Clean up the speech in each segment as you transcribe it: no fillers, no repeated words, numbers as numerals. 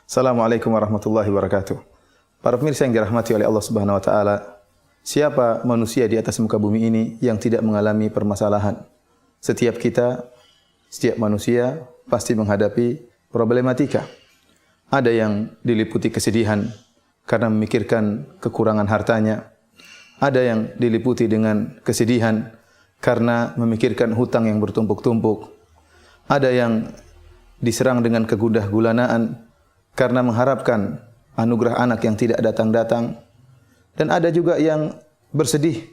Assalamualaikum warahmatullahi wabarakatuh. Para pemirsa yang dirahmati oleh Allah Subhanahu wa taala, siapa manusia di atas muka bumi ini yang tidak mengalami permasalahan? Setiap kita, setiap manusia pasti menghadapi problematika. Ada yang diliputi kesedihan karena memikirkan kekurangan hartanya. Ada yang diliputi dengan kesedihan karena memikirkan hutang yang bertumpuk-tumpuk. Ada yang diserang dengan kegundah gulanaan karena mengharapkan anugerah anak yang tidak datang-datang. Dan ada juga yang bersedih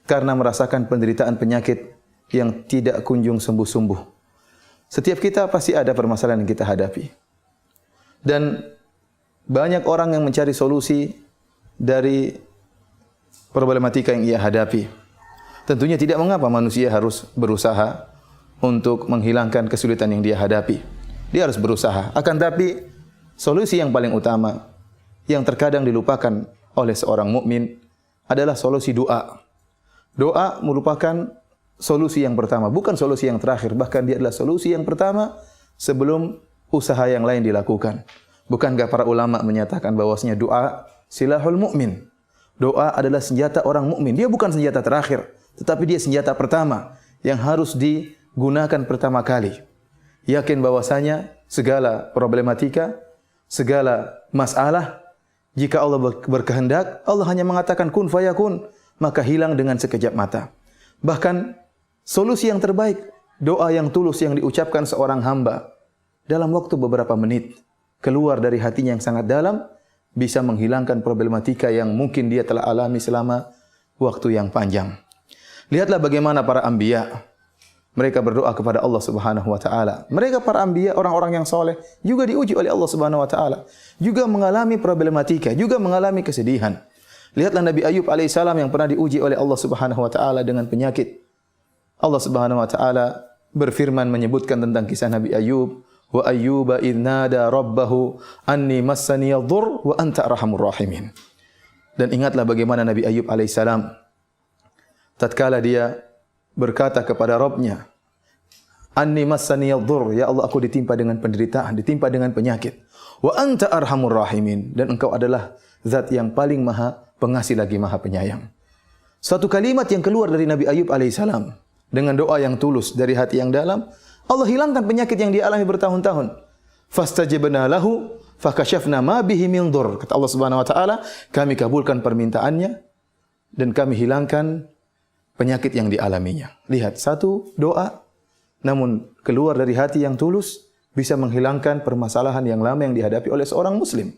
karena merasakan penderitaan penyakit yang tidak kunjung sembuh-sembuh. Setiap kita pasti ada permasalahan yang kita hadapi. Dan banyak orang yang mencari solusi dari problematika yang ia hadapi. Tentunya tidak mengapa manusia harus berusaha untuk menghilangkan kesulitan yang dia hadapi. Dia harus berusaha. Akan tapi solusi yang paling utama yang terkadang dilupakan oleh seorang mukmin adalah solusi doa. Doa merupakan solusi yang pertama, bukan solusi yang terakhir, bahkan dia adalah solusi yang pertama sebelum usaha yang lain dilakukan. Bukankah para ulama menyatakan bahwasanya doa silahul mukmin? Doa adalah senjata orang mukmin. Dia bukan senjata terakhir, tetapi dia senjata pertama yang harus digunakan pertama kali. Yakin bahwasanya segala problematika, segala masalah, jika Allah berkehendak, Allah hanya mengatakan kun fayakun, maka hilang dengan sekejap mata. Bahkan solusi yang terbaik, doa yang tulus yang diucapkan seorang hamba dalam waktu beberapa menit, keluar dari hatinya yang sangat dalam, bisa menghilangkan problematika yang mungkin dia telah alami selama waktu yang panjang. Lihatlah bagaimana para anbiya, mereka berdoa kepada Allah Subhanahu wa taala. Mereka para anbiya, orang-orang yang soleh, juga diuji oleh Allah Subhanahu wa taala, juga mengalami problematika, juga mengalami kesedihan. Lihatlah Nabi Ayub alaihissalam yang pernah diuji oleh Allah Subhanahu wa taala dengan penyakit. Allah Subhanahu wa taala berfirman menyebutkan tentang kisah Nabi Ayub, wa ayyuba idz nada rabbahu anni massani yadhur wa anta arhamur rahimin. Dan ingatlah bagaimana Nabi Ayub alaihissalam tatkala dia berkata kepada Rabb-Nya, anni massani yadhur, ya Allah aku ditimpa dengan penderitaan, ditimpa dengan penyakit. Wa anta arhamur rahimin, dan engkau adalah zat yang paling maha pengasih lagi maha penyayang. Suatu kalimat yang keluar dari Nabi Ayub alaihissalam dengan doa yang tulus dari hati yang dalam, Allah hilangkan penyakit yang dia alami bertahun-tahun. Fastajabna lahu fakashafna ma bihi min dhur. Kata Allah Subhanahu wa taala, kami kabulkan permintaannya dan kami hilangkan penyakit yang dialaminya. Lihat, satu doa namun keluar dari hati yang tulus bisa menghilangkan permasalahan yang lama yang dihadapi oleh seorang muslim.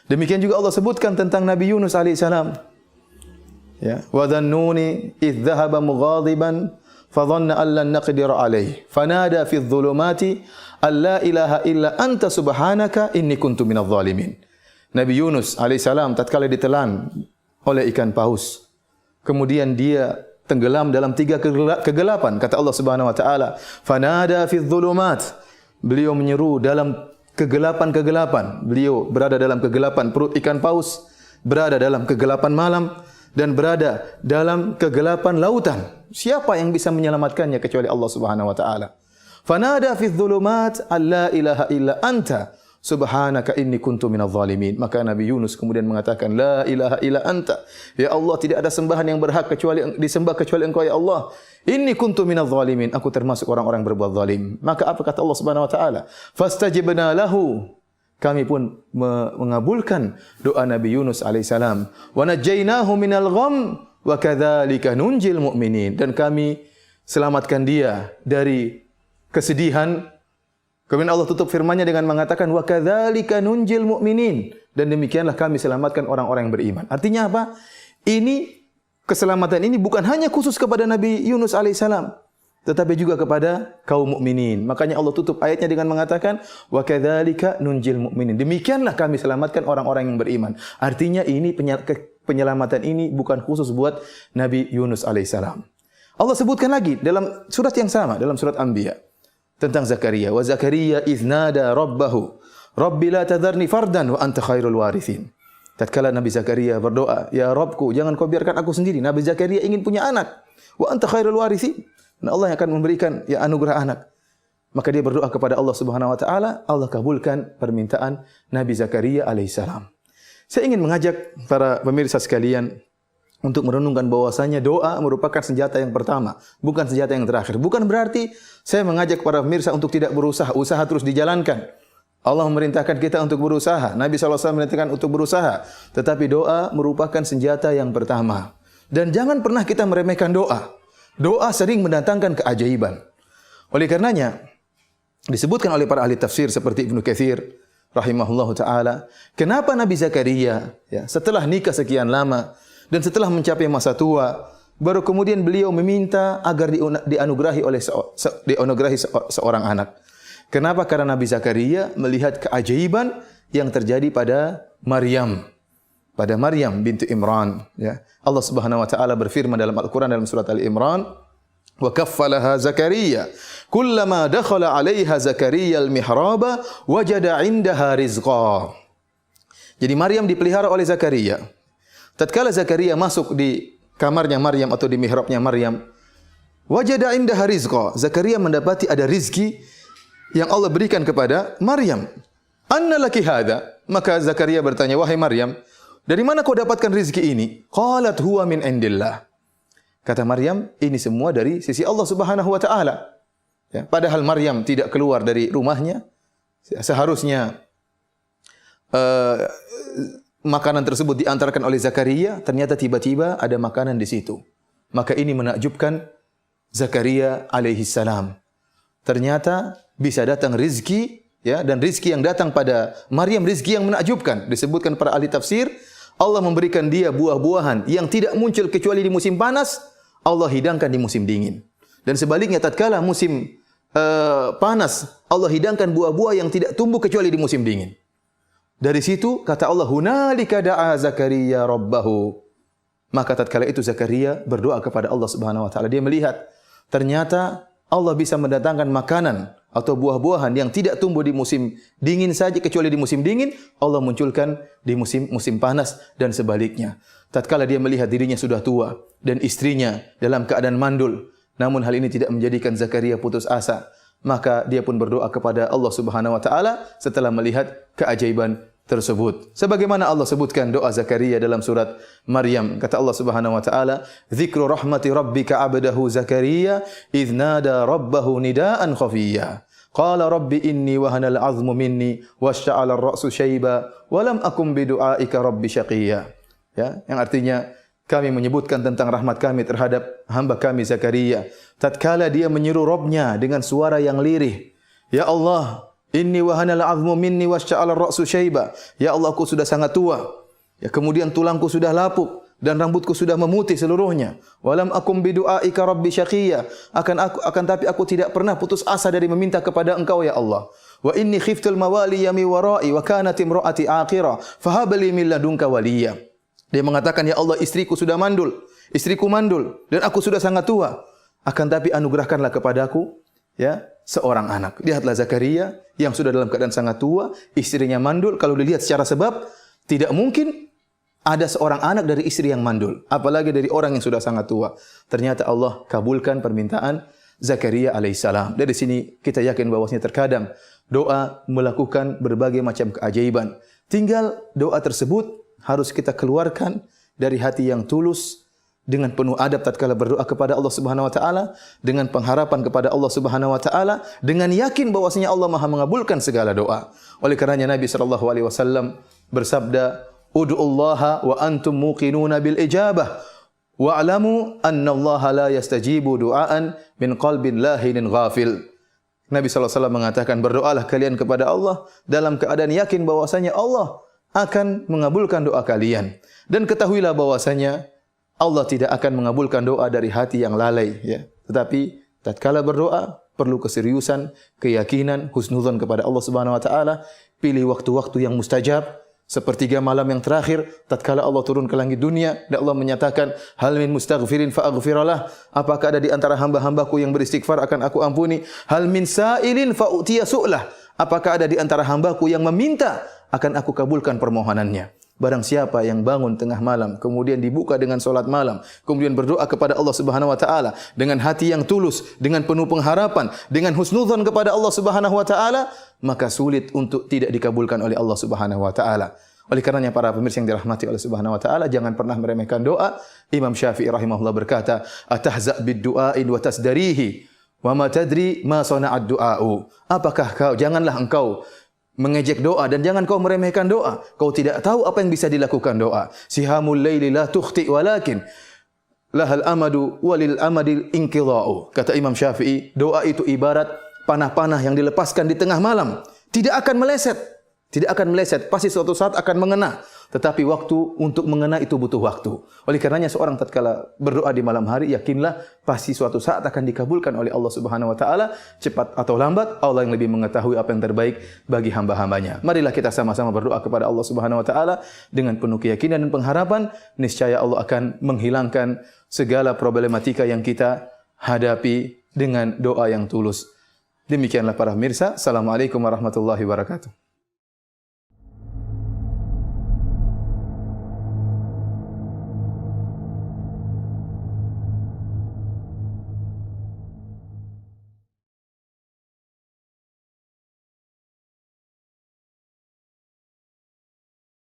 Demikian juga Allah sebutkan tentang Nabi Yunus alaihissalam. Ya, wa dhannuni idz dhahaba mughadiban fadhanna an lan naqdir alayhi fanada fi adh-dhulumati alla ilaha illa anta subhanaka inni kuntu minadh dhalimin. Nabi Yunus alaihissalam tatkala ditelan oleh ikan paus, kemudian dia tenggelam dalam tiga kegelapan. Kata Allah Subhanahu wa taala, fanada fi adh-dhulumat. Beliau menyeru dalam kegelapan-kegelapan. Beliau berada dalam kegelapan perut ikan paus, berada dalam kegelapan malam, dan berada dalam kegelapan lautan. Siapa yang bisa menyelamatkannya kecuali Allah Subhanahu wa taala? Fanada fi adh-dhulumat alla ilaha illa anta subhanaka inni kuntu minadh dhalimin. Maka Nabi Yunus kemudian mengatakan, la ilaha illa anta. Ya Allah, tidak ada sembahan yang berhak kecuali disembah kecuali Engkau ya Allah. Inni kuntu minadh dhalimin. Aku termasuk orang-orang berbuat zalim. Maka apa kata Allah Subhanahu wa taala? Fastajibna lahu. Kami pun mengabulkan doa Nabi Yunus alaihissalam. Wa najjaynahu minal gham wa kadzalika nunjil mu'minin. Dan kami selamatkan dia dari kesedihan. Kemudian Allah tutup firman-Nya dengan mengatakan wa kadzalika nunjil mu'minin, dan demikianlah kami selamatkan orang-orang yang beriman. Artinya apa? Ini keselamatan ini bukan hanya khusus kepada Nabi Yunus alaihissalam, tetapi juga kepada kaum mukminin. Makanya Allah tutup ayatnya dengan mengatakan wa kadzalika nunjil mu'minin. Demikianlah kami selamatkan orang-orang yang beriman. Artinya ini penyelamatan ini bukan khusus buat Nabi Yunus alaihissalam. Allah sebutkan lagi dalam surat yang sama, dalam surat Anbiya, tentang Zakaria. Wa Zakaria idz nada rabbahu rabbi la tadharni fardan wa anta khairul warithin. Tatkala Nabi Zakaria berdoa, ya Rabbku, jangan kau biarkan aku sendiri. Nabi Zakaria ingin punya anak. Wa anta khairul warithin. Dan Allah yang akan memberikan ya anugerah anak. Maka dia berdoa kepada Allah Subhanahu wa taala, Allah kabulkan permintaan Nabi Zakaria alaihissalam. Saya ingin mengajak para pemirsa sekalian untuk merenungkan bahwasanya doa merupakan senjata yang pertama, bukan senjata yang terakhir. Bukan berarti saya mengajak para pemirsa untuk tidak berusaha, usaha terus dijalankan. Allah memerintahkan kita untuk berusaha, Nabi SAW memerintahkan untuk berusaha. Tetapi doa merupakan senjata yang pertama. Dan jangan pernah kita meremehkan doa. Doa sering mendatangkan keajaiban. Oleh karenanya, disebutkan oleh para ahli tafsir seperti Ibnu Katsir rahimahullahu taala, kenapa Nabi Zakaria setelah nikah sekian lama dan setelah mencapai masa tua, baru kemudian beliau meminta agar dianugerahi seorang anak. Kenapa? Karena Nabi Zakaria melihat keajaiban yang terjadi pada Maryam. Pada Maryam binti Imran. Allah Subhanahu wa taala berfirman dalam Al-Quran dalam surat Al-Imran, wa kaffalaha Zakaria kullama dakhala 'alaiha Zakaria al-mihraba wajada 'indaha rizqa. Jadi Maryam dipelihara oleh Zakaria. Tatkala Zakaria masuk di kamarnya Maryam atau di mihrabnya Maryam, wajada 'indaha rizqa. Zakaria mendapati ada rizki yang Allah berikan kepada Maryam. Anna laki hadza? Maka Zakaria bertanya, wahai Maryam, dari mana kau dapatkan rizki ini? Qalat huwa min indillah. Kata Maryam, ini semua dari sisi Allah Subhanahu wa taala. Padahal Maryam tidak keluar dari rumahnya. Seharusnya makanan tersebut diantarkan oleh Zakaria, ternyata tiba-tiba ada makanan di situ. Maka ini menakjubkan Zakaria alaihi salam. Ternyata bisa datang rizki, dan rizki yang datang pada Maryam rizki yang menakjubkan. Disebutkan para ahli tafsir, Allah memberikan dia buah-buahan yang tidak muncul kecuali di musim panas, Allah hidangkan di musim dingin. Dan sebaliknya tatkala musim panas, Allah hidangkan buah-buah yang tidak tumbuh kecuali di musim dingin. Dari situ kata Allah, hunalika da'a Zakaria rabbahu. Maka tatkala itu Zakaria berdoa kepada Allah Subhanahu wa taala. Dia melihat ternyata Allah bisa mendatangkan makanan atau buah-buahan yang tidak tumbuh di musim dingin saja kecuali di musim dingin, Allah munculkan di musim panas dan sebaliknya. Tatkala dia melihat dirinya sudah tua dan istrinya dalam keadaan mandul, namun hal ini tidak menjadikan Zakaria putus asa, maka dia pun berdoa kepada Allah Subhanahu wa taala setelah melihat keajaiban tersebut. Sebagaimana Allah sebutkan doa Zakaria dalam surat Maryam, kata Allah Subhanahu wa taala, "Dzikru rahmati rabbika 'abdahu Zakaria idz nada rabbahu nidaan khafiyya. Qala rabbi inni wahana al-'azmu minni washta'ala ar-ra'su shayba wa lam akum bi du'aika rabbi syaqiyya." Yang artinya kami menyebutkan tentang rahmat kami terhadap hamba kami Zakaria. Tatkala dia menyeru Rabbnya dengan suara yang lirih, ya Allah, inni wahana al-'azmu minni washta'ala ar-ra'su shayba. Ya Allah, aku sudah sangat tua. Kemudian tulangku sudah lapuk dan rambutku sudah memutih seluruhnya. Walam akum bidu'aika rabbi syaqiyya. Akan tapi aku tidak pernah putus asa dari meminta kepada Engkau ya Allah. Wa inni khiftul mawali yami wara'i wa kanat imra'ati aqira fahab li min ladunka waliyya. Dia mengatakan, ya Allah, istriku sudah mandul, istriku mandul dan aku sudah sangat tua. Akan tapi anugerahkanlah kepadaku seorang anak. Lihatlah Zakaria yang sudah dalam keadaan sangat tua, istrinya mandul. Kalau dilihat secara sebab, tidak mungkin ada seorang anak dari istri yang mandul, apalagi dari orang yang sudah sangat tua. Ternyata Allah kabulkan permintaan Zakaria alaihissalam. Dari sini kita yakin bahwasanya terkadang doa melakukan berbagai macam keajaiban. Tinggal doa tersebut harus kita keluarkan dari hati yang tulus, dengan penuh adab tatkala berdoa kepada Allah Subhanahu wa taala, dengan pengharapan kepada Allah Subhanahu wa taala, dengan yakin bahwasanya Allah Maha mengabulkan segala doa. Oleh karenanya Nabi sallallahu alaihi wasallam bersabda, "Ud'ullaha wa antum muqinuna bil ijabah wa'lamu anna Allah la yastajibu du'aan min qalbin lahinin ghafil." Nabi sallallahu alaihi wasallam mengatakan, berdoalah kalian kepada Allah dalam keadaan yakin bahwasanya Allah akan mengabulkan doa kalian, dan ketahuilah bahwasanya Allah tidak akan mengabulkan doa dari hati yang lalai, Tetapi tatkala berdoa perlu keseriusan, keyakinan, husnudzon kepada Allah Subhanahu wa taala. Pilih waktu-waktu yang mustajab, sepertiga malam yang terakhir tatkala Allah turun ke langit dunia dan Allah menyatakan, hal min mustaghfirin fa aghfiralah. Apakah ada di antara hamba-hambaku yang beristighfar akan aku ampuni? Hal min sa'ilin fa utiya su'lah. Apakah ada di antara hambaku yang meminta akan aku kabulkan permohonannya? Barang siapa yang bangun tengah malam, kemudian dibuka dengan solat malam, kemudian berdoa kepada Allah Subhanahu wa taala dengan hati yang tulus, dengan penuh pengharapan, dengan husnudzon kepada Allah Subhanahu wa taala, maka sulit untuk tidak dikabulkan oleh Allah Subhanahu wa taala. Oleh karenanya para pemirsa yang dirahmati oleh Subhanahu wa taala, jangan pernah meremehkan doa. Imam Syafi'i rahimahullah berkata, "Atahza' bid-du'ain wa tasdarihi, wa ma tadri ma sana'ad du'a'u." Apakah janganlah engkau mengejek doa dan jangan kau meremehkan doa. Kau tidak tahu apa yang bisa dilakukan doa. Sihamul laili la tukhti walakin lahal amadu walil amadil inqidha'u. Kata Imam Syafi'i, doa itu ibarat panah-panah yang dilepaskan di tengah malam. Tidak akan meleset. Tidak akan meleset. Pasti suatu saat akan mengena. Tetapi waktu untuk mengena itu butuh waktu. Oleh karenanya seorang tatkala berdoa di malam hari, yakinlah pasti suatu saat akan dikabulkan oleh Allah Subhanahu wa taala, cepat atau lambat. Allah yang lebih mengetahui apa yang terbaik bagi hamba-hambanya. Marilah kita sama-sama berdoa kepada Allah Subhanahu wa taala dengan penuh keyakinan dan pengharapan, niscaya Allah akan menghilangkan segala problematika yang kita hadapi dengan doa yang tulus. Demikianlah para pemirsa. Assalamualaikum warahmatullahi wabarakatuh.